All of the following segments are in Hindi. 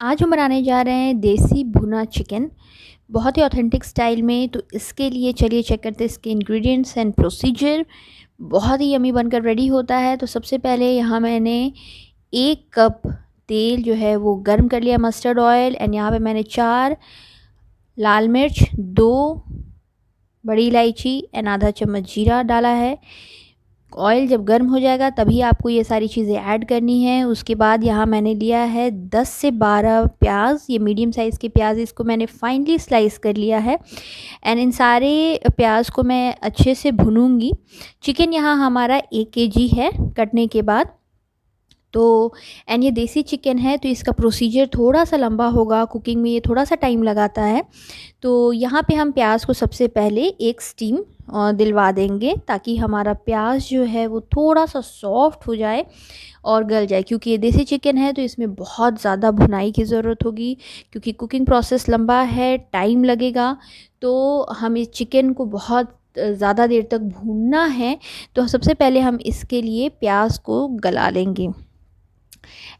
आज हम बनाने जा रहे हैं देसी भुना चिकन, बहुत ही ऑथेंटिक स्टाइल में। तो इसके लिए चलिए चेक करते हैं इसके इंग्रेडिएंट्स एंड प्रोसीजर। बहुत ही यमी बनकर रेडी होता है। तो सबसे पहले यहाँ मैंने 1 कप तेल जो है वो गर्म कर लिया, मस्टर्ड ऑयल। एंड यहाँ पे मैंने 4 लाल मिर्च, 2 बड़ी इलायची एंड आधा चम्मच जीरा डाला है। ऑयल जब गर्म हो जाएगा तभी आपको ये सारी चीज़ें ऐड करनी है। उसके बाद यहाँ मैंने लिया है 10 से 12 प्याज, ये मीडियम साइज़ के प्याज, इसको मैंने फाइनली स्लाइस कर लिया है। एंड इन सारे प्याज को मैं अच्छे से भूनूंगी। चिकन यहाँ हमारा 1 केजी है कटने के बाद। तो एंड ये देसी चिकन है तो इसका प्रोसीजर थोड़ा सा लंबा होगा, कुकिंग में ये थोड़ा सा टाइम लगाता है। तो यहाँ पे हम प्याज को सबसे पहले एक स्टीम दिलवा देंगे ताकि हमारा प्याज जो है वो थोड़ा सा सॉफ्ट हो जाए और गल जाए। क्योंकि ये देसी चिकन है तो इसमें बहुत ज़्यादा भुनाई की ज़रूरत होगी, क्योंकि कुकिंग प्रोसेस लंबा है, टाइम लगेगा। तो हम इस चिकन को बहुत ज़्यादा देर तक भूनना है। तो सबसे पहले हम इसके लिए प्याज को गला लेंगे।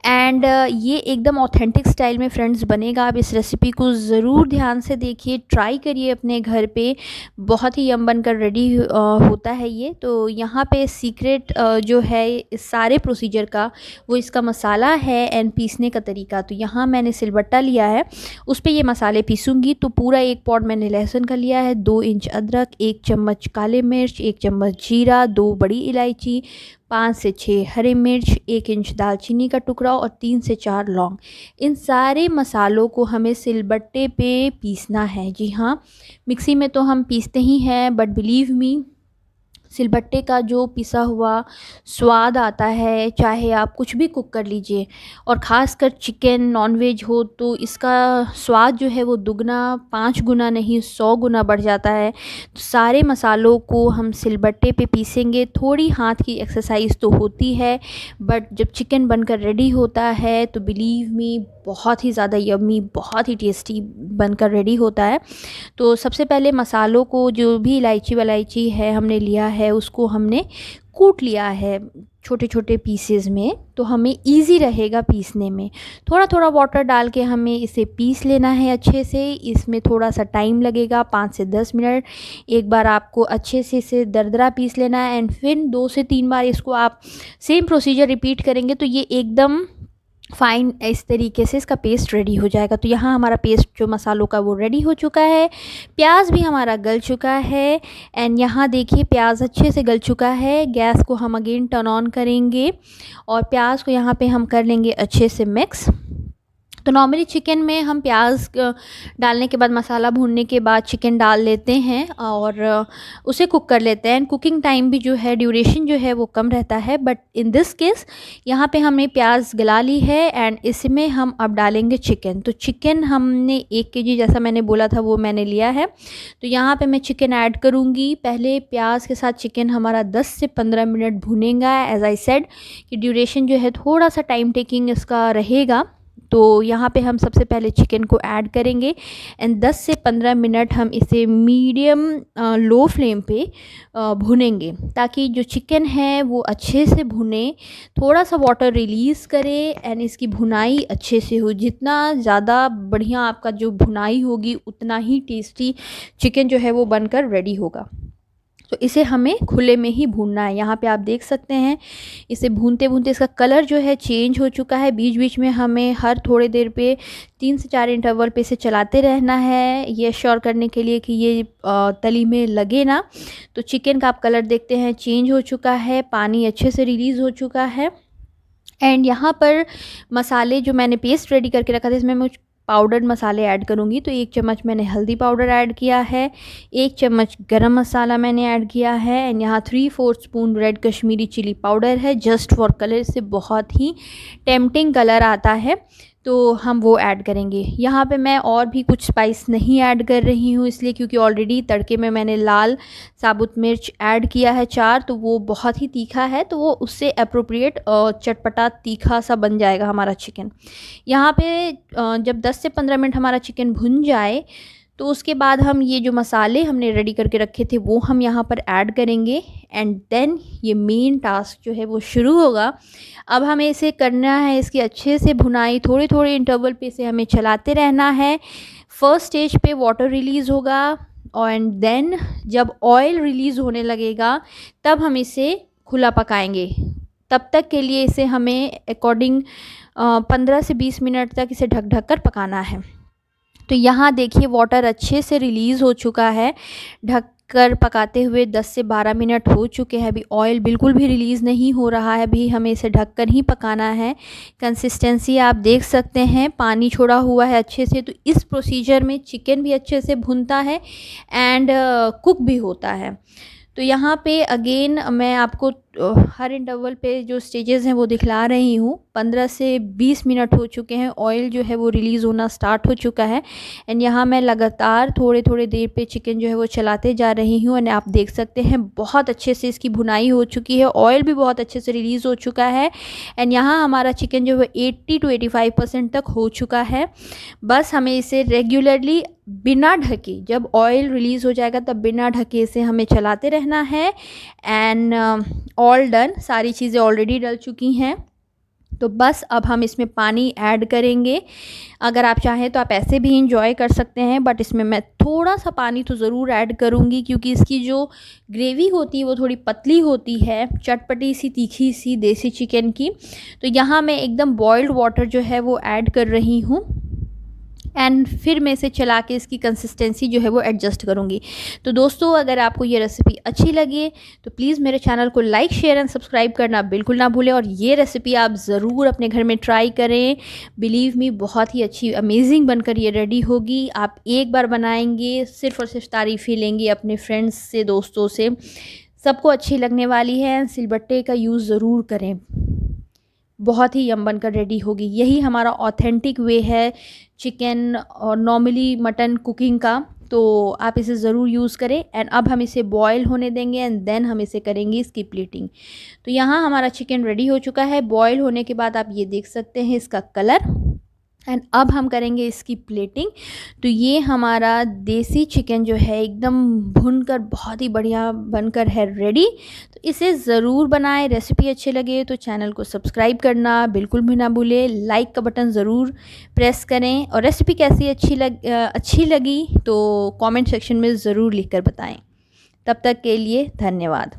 एंड ये एकदम ऑथेंटिक स्टाइल में फ्रेंड्स बनेगा। आप इस रेसिपी को ज़रूर ध्यान से देखिए, ट्राई करिए अपने घर पे। बहुत ही यम बनकर रेडी होता है ये। तो यहाँ पे सीक्रेट जो है इस सारे प्रोसीजर का, वो इसका मसाला है एंड पीसने का तरीका। तो यहाँ मैंने सिलबट्टा लिया है, उस पर ये मसाले पीसूँगी। तो पूरा 1 पॉट मैंने लहसुन का लिया है, 2 इंच अदरक, 1 चम्मच काले मिर्च, 1 चम्मच जीरा, 2 बड़ी इलायची, 5 से 6 हरे मिर्च, 1 इंच दालचीनी का टुकड़ा और 3 से 4 लौंग। इन सारे मसालों को हमें सिलबट्टे पे पीसना है। जी हाँ, मिक्सी में तो हम पीसते ही हैं, बट बिलीव मी, सिलबट्टे का जो पिसा हुआ स्वाद आता है, चाहे आप कुछ भी कुक कर लीजिए, और ख़ासकर चिकन नॉनवेज हो तो इसका स्वाद जो है वो दुगना, 5 गुना नहीं 100 गुना बढ़ जाता है। तो सारे मसालों को हम सिलबट्टे पे पीसेंगे। थोड़ी हाथ की एक्सरसाइज तो होती है, बट जब चिकन बनकर रेडी होता है तो बिलीव मी बहुत ही ज़्यादा यम्मी, बहुत ही टेस्टी बनकर रेडी होता है। तो सबसे पहले मसालों को, जो भी इलायची वलायची है हमने लिया है, उसको हमने कूट लिया है छोटे छोटे पीसेस में, तो हमें इजी रहेगा पीसने में। थोड़ा थोड़ा वाटर डाल के हमें इसे पीस लेना है अच्छे से। इसमें थोड़ा सा टाइम लगेगा, 5 से 10 मिनट। एक बार आपको अच्छे से इसे दरदरा पीस लेना है एंड फिर 2 से 3 बार इसको आप सेम प्रोसीजर रिपीट करेंगे तो ये एकदम फाइन इस तरीके से इसका पेस्ट रेडी हो जाएगा। तो यहाँ हमारा पेस्ट जो मसालों का वो रेडी हो चुका है। प्याज भी हमारा गल चुका है। एंड यहाँ देखिए प्याज अच्छे से गल चुका है। गैस को हम अगेन टर्न ऑन करेंगे और प्याज को यहाँ पे हम कर लेंगे अच्छे से मिक्स। तो नॉर्मली चिकन में हम प्याज डालने के बाद, मसाला भूनने के बाद चिकन डाल लेते हैं और उसे कुक कर लेते हैं। कुकिंग टाइम भी जो है, ड्यूरेशन जो है वो कम रहता है। बट इन दिस केस यहाँ पे हमने प्याज गला ली है एंड इसमें हम अब डालेंगे चिकन। तो चिकन हमने 1 केजी जैसा मैंने बोला था वो मैंने लिया है। तो यहाँ पे मैं चिकन ऐड करूँगी। पहले प्याज के साथ चिकन हमारा 10 से 15 मिनट भुनेगा। एज आई सेड कि ड्यूरेशन जो है थोड़ा सा टाइम टेकिंग इसका रहेगा। तो यहाँ पे हम सबसे पहले चिकन को ऐड करेंगे एंड 10 से 15 मिनट हम इसे मीडियम लो फ्लेम पे भुनेंगे, ताकि जो चिकन है वो अच्छे से भुने, थोड़ा सा वाटर रिलीज़ करे एंड इसकी भुनाई अच्छे से हो। जितना ज़्यादा बढ़िया आपका जो भुनाई होगी उतना ही टेस्टी चिकन जो है वो बनकर रेडी होगा। तो इसे हमें खुले में ही भूनना है। यहाँ पे आप देख सकते हैं इसे भूनते भूनते इसका कलर जो है चेंज हो चुका है। बीच बीच में हमें हर थोड़ी देर पे 3 से 4 इंटरवल पे इसे चलाते रहना है, ये श्योर करने के लिए कि ये तली में लगे ना। तो चिकन का आप कलर देखते हैं चेंज हो चुका है, पानी अच्छे से रिलीज़ हो चुका है। एंड यहाँ पर मसाले जो मैंने पेस्ट रेडी करके रखा था, इसमें मैं पाउडर्ड मसाले ऐड करूँगी। तो 1 चम्मच मैंने हल्दी पाउडर ऐड किया है, 1 चम्मच गरम मसाला मैंने ऐड किया है एंड यहाँ 3/4 spoon red Kashmiri chilli powder है, जस्ट फॉर कलर। इससे बहुत ही टेम्पटिंग कलर आता है, तो हम वो ऐड करेंगे। यहाँ पे मैं और भी कुछ स्पाइस नहीं ऐड कर रही हूँ, इसलिए क्योंकि ऑलरेडी तड़के में मैंने लाल साबुत मिर्च ऐड किया है 4, तो वो बहुत ही तीखा है, तो वो उससे अप्रोप्रिएट चटपटा तीखा सा बन जाएगा हमारा चिकन। यहाँ पे जब 10 से 15 मिनट हमारा चिकन भुन जाए तो उसके बाद हम ये जो मसाले हमने रेडी करके रखे थे वो हम यहाँ पर ऐड करेंगे एंड देन ये मेन टास्क जो है वो शुरू होगा। अब हमें इसे करना है, इसकी अच्छे से भुनाई थोड़े थोड़े इंटरवल पे से हमें चलाते रहना है। फर्स्ट स्टेज पे वाटर रिलीज़ होगा एंड देन जब ऑयल रिलीज़ होने लगेगा तब हम इसे खुला पकाएंगे। तब तक के लिए इसे हमें अकॉर्डिंग 15 से 20 मिनट तक इसे ढक ढक कर पकाना है। तो यहाँ देखिए वाटर अच्छे से रिलीज़ हो चुका है। ढक कर पकाते हुए 10 से 12 मिनट हो चुके हैं। अभी ऑयल बिल्कुल भी रिलीज़ नहीं हो रहा है, अभी हमें इसे ढक कर ही पकाना है। कंसिस्टेंसी आप देख सकते हैं, पानी छोड़ा हुआ है अच्छे से। तो इस प्रोसीजर में चिकन भी अच्छे से भुनता है एंड कुक भी होता है। तो यहाँ पे अगेन मैं आपको हर इंटरवल पे जो स्टेजेस हैं वो दिखला रही हूँ। 15 से 20 मिनट हो चुके हैं, ऑयल जो है वो रिलीज़ होना स्टार्ट हो चुका है एंड यहाँ मैं लगातार थोड़े थोड़े देर पे चिकन जो है वो चलाते जा रही हूँ एंड आप देख सकते हैं बहुत अच्छे से इसकी भुनाई हो चुकी है, ऑयल भी बहुत अच्छे से रिलीज़ हो चुका है एंड यहाँ हमारा चिकन जो है 80 to 85% तक हो चुका है। बस हमें इसे रेगुलरली बिना ढके, जब ऑयल रिलीज़ हो जाएगा तब बिना ढके इसे हमें चलाते रहना है एंड ऑल डन। सारी चीज़ें ऑलरेडी डल चुकी हैं। तो बस अब हम इसमें पानी ऐड करेंगे। अगर आप चाहें तो आप ऐसे भी इंजॉय कर सकते हैं, बट इसमें मैं थोड़ा सा पानी तो ज़रूर ऐड करूँगी क्योंकि इसकी जो ग्रेवी होती है वो थोड़ी पतली होती है, चटपटी सी तीखी सी देसी चिकन की। तो यहाँ मैं एकदम बॉइल्ड वाटर जो है वो ऐड कर रही हूँ एंड फिर मैं इसे चला के इसकी कंसिस्टेंसी जो है वो एडजस्ट करूँगी। तो दोस्तों अगर आपको ये रेसिपी अच्छी लगे तो प्लीज़ मेरे चैनल को लाइक शेयर एंड सब्सक्राइब करना बिल्कुल ना भूलें और ये रेसिपी आप ज़रूर अपने घर में ट्राई करें। बिलीव मी बहुत ही अच्छी अमेजिंग बनकर ये रेडी होगी। आप एक बार बनाएंगे सिर्फ़ और सिर्फ तारीफ़ ही लेंगे अपने फ्रेंड्स से, दोस्तों से, सबको अच्छी लगने वाली है। सिलबट्टे का यूज़ ज़रूर करें, बहुत ही यम बनकर रेडी होगी। यही हमारा ऑथेंटिक वे है चिकन और नॉर्मली मटन कुकिंग का, तो आप इसे ज़रूर यूज़ करें। एंड अब हम इसे बॉयल होने देंगे एंड देन हम इसे करेंगे इसकी प्लेटिंग। तो यहाँ हमारा चिकन रेडी हो चुका है। बॉयल होने के बाद आप ये देख सकते हैं इसका कलर एंड अब हम करेंगे इसकी प्लेटिंग। तो ये हमारा देसी चिकन जो है एकदम भुनकर बहुत ही बढ़िया बनकर है रेडी। तो इसे ज़रूर बनाएं। रेसिपी अच्छी लगे तो चैनल को सब्सक्राइब करना बिल्कुल भी ना भूलें, लाइक का बटन ज़रूर प्रेस करें और रेसिपी कैसी अच्छी लगी तो कमेंट सेक्शन में ज़रूर लिख कर बताएं। तब तक के लिए धन्यवाद।